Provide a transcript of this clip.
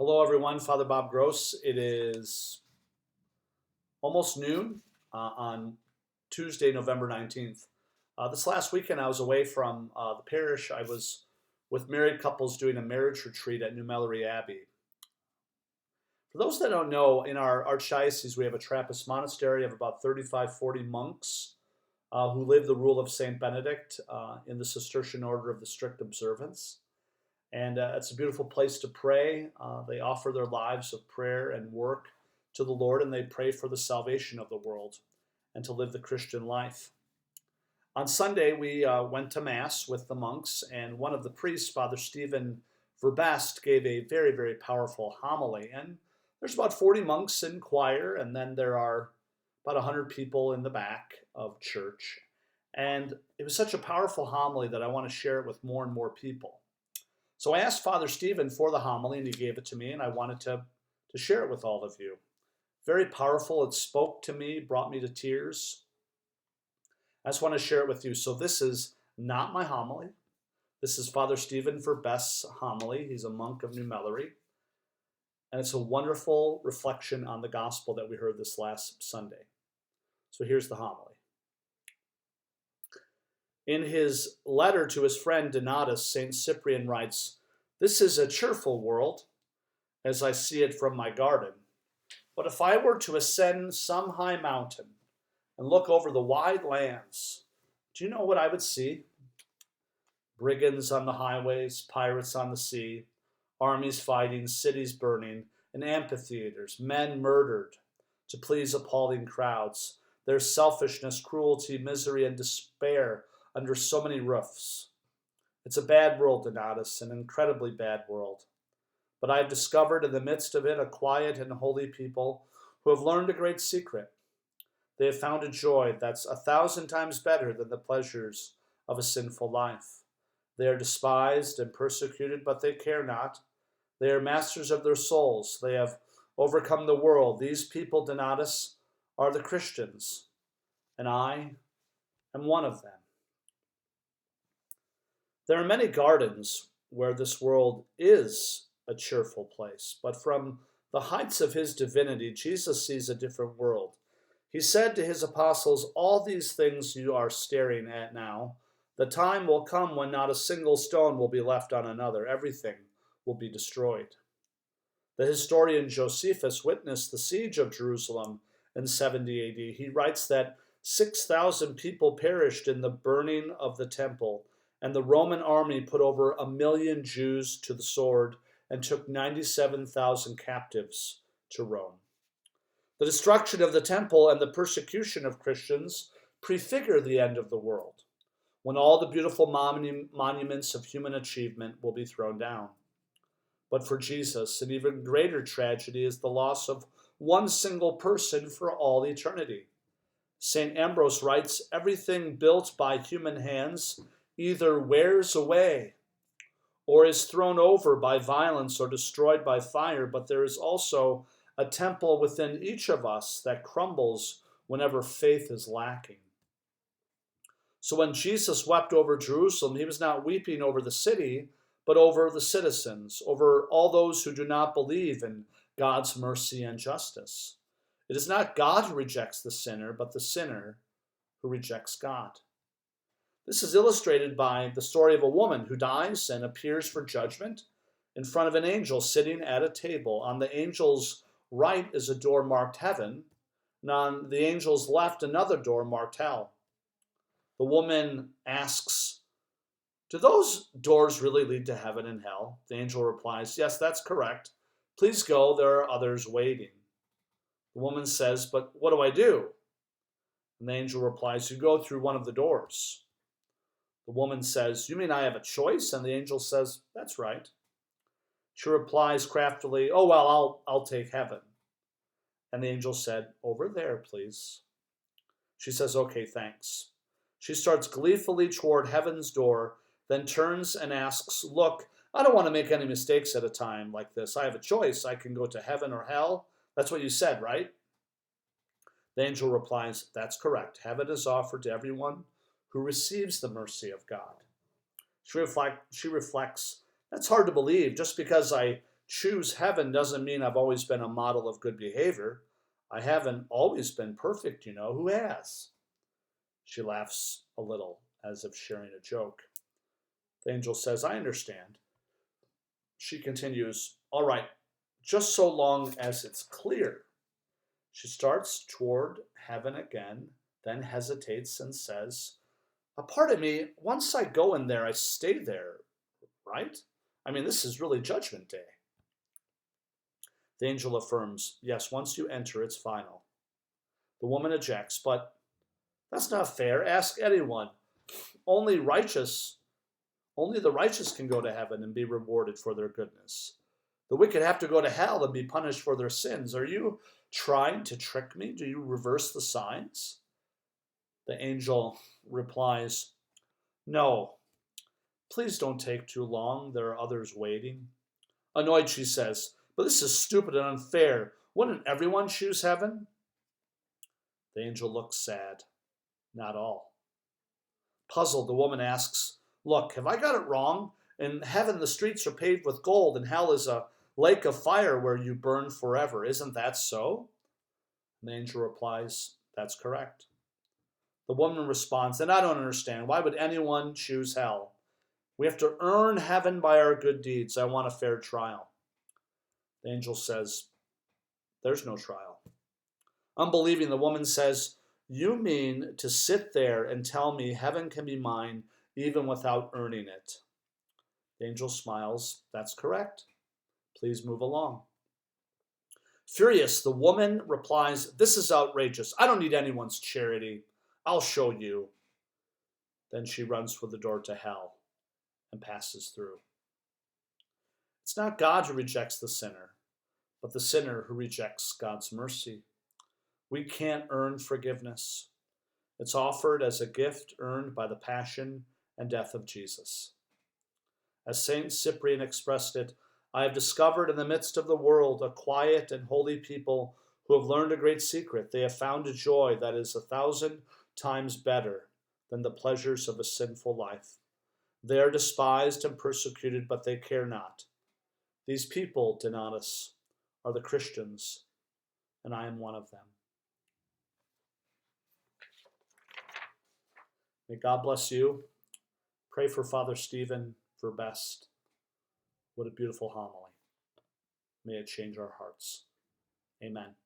Hello, everyone. Father Bob Gross. It is almost noon on Tuesday, November 19th. This last weekend, I was away from the parish. I was with married couples doing a marriage retreat at New Melleray Abbey. For those that don't know, in our archdiocese, we have a Trappist monastery of about 35, 40 monks who live the rule of St. Benedict in the Cistercian order of the strict observance. And it's a beautiful place to pray. They offer their lives of prayer and work to the Lord, and they pray for the salvation of the world and to live the Christian life. On Sunday, we went to Mass with the monks, and one of the priests, Father Stephen Verbest, gave a very, very powerful homily. And there's about 40 monks in choir, and then there are about 100 people in the back of church. And it was such a powerful homily that I want to share it with more and more people. So I asked Father Stephen for the homily, and he gave it to me, and I wanted to share it with all of you. Very powerful. It spoke to me, brought me to tears. I just want to share it with you. So this is not my homily. This is Father Stephen Verbest's homily. He's a monk of New Melleray. And it's a wonderful reflection on the gospel that we heard this last Sunday. So here's the homily. In his letter to his friend Donatus, St. Cyprian writes, "This is a cheerful world, as I see it from my garden. But if I were to ascend some high mountain and look over the wide lands, do you know what I would see? Brigands on the highways, pirates on the sea, armies fighting, cities burning, and amphitheaters, men murdered to please appalling crowds, their selfishness, cruelty, misery, and despair under so many roofs. It's a bad world, Donatus, an incredibly bad world. But I have discovered in the midst of it a quiet and holy people who have learned a great secret. They have found a joy that's 1,000 times better than the pleasures of a sinful life. They are despised and persecuted, but they care not. They are masters of their souls. They have overcome the world. These people, Donatus, are the Christians, and I am one of them. There are many gardens where this world is a cheerful place, but from the heights of his divinity, Jesus sees a different world. He said to his apostles, "All these things you are staring at now, the time will come when not a single stone will be left on another. Everything will be destroyed." The historian Josephus witnessed the siege of Jerusalem in 70 AD. He writes that 6,000 people perished in the burning of the temple, and the Roman army put over 1,000,000 Jews to the sword and took 97,000 captives to Rome. The destruction of the temple and the persecution of Christians prefigure the end of the world, when all the beautiful monuments of human achievement will be thrown down. But for Jesus, an even greater tragedy is the loss of one single person for all eternity. St. Ambrose writes, "Everything built by human hands either wears away or is thrown over by violence or destroyed by fire, but there is also a temple within each of us that crumbles whenever faith is lacking." So when Jesus wept over Jerusalem, he was not weeping over the city, but over the citizens, over all those who do not believe in God's mercy and justice. It is not God who rejects the sinner, but the sinner who rejects God. This is illustrated by the story of a woman who dies and appears for judgment in front of an angel sitting at a table. On the angel's right is a door marked heaven, and on the angel's left another door marked hell. The woman asks, "Do those doors really lead to heaven and hell?" The angel replies, "Yes, that's correct. Please go, there are others waiting." The woman says, "But what do I do?" And the angel replies, "You go through one of the doors." The woman says, "You mean I have a choice?" And the angel says, "That's right." She replies craftily, "Oh, well, I'll take heaven." And the angel said, "Over there, please." She says, "Okay, thanks." She starts gleefully toward heaven's door, then turns and asks, "Look, I don't want to make any mistakes at a time like this. I have a choice. I can go to heaven or hell. That's what you said, right?" The angel replies, "That's correct. Heaven is offered to everyone who receives the mercy of God." She reflects, "That's hard to believe. Just because I choose heaven doesn't mean I've always been a model of good behavior. I haven't always been perfect, you know. Who has? She laughs a little, as if sharing a joke. The angel says, I understand. She continues, all right, just so long as it's clear. She starts toward heaven again, then hesitates and says, a part of me, once I go in there, I stay there, right? I mean, this is really Judgment Day. The angel affirms, yes, once you enter, it's final. The woman ejects, but that's not fair. Ask anyone. Only only the righteous can go to heaven and be rewarded for their goodness. The wicked have to go to hell and be punished for their sins. Are you trying to trick me? Do you reverse the signs? The angel replies, no, please don't take too long. There are others waiting. Annoyed, she says, but this is stupid and unfair. Wouldn't everyone choose heaven? The angel looks sad. Not all. Puzzled, the woman asks, look, have I got it wrong? In heaven, the streets are paved with gold, and hell is a lake of fire where you burn forever. Isn't that so? And the angel replies, that's correct. The woman responds, then I don't understand. Why would anyone choose hell? We have to earn heaven by our good deeds. I want a fair trial. The angel says, there's no trial. Unbelieving, the woman says, you mean to sit there and tell me heaven can be mine even without earning it? The angel smiles, that's correct. Please move along. Furious, the woman replies, this is outrageous. I don't need anyone's charity. I'll show you. Then she runs for the door to hell and passes through. It's not God who rejects the sinner, but the sinner who rejects God's mercy. We can't earn forgiveness. It's offered as a gift earned by the passion and death of Jesus. As Saint Cyprian expressed it, I have discovered in the midst of the world a quiet and holy people who have learned a great secret. They have found a joy that is 1,000 times better than the pleasures of a sinful life. They are despised and persecuted, but they care not. These people, Donatus, are the Christians, and I am one of them. May God bless you. Pray for Father Stephen Verbest. What a beautiful homily. May it change our hearts. Amen.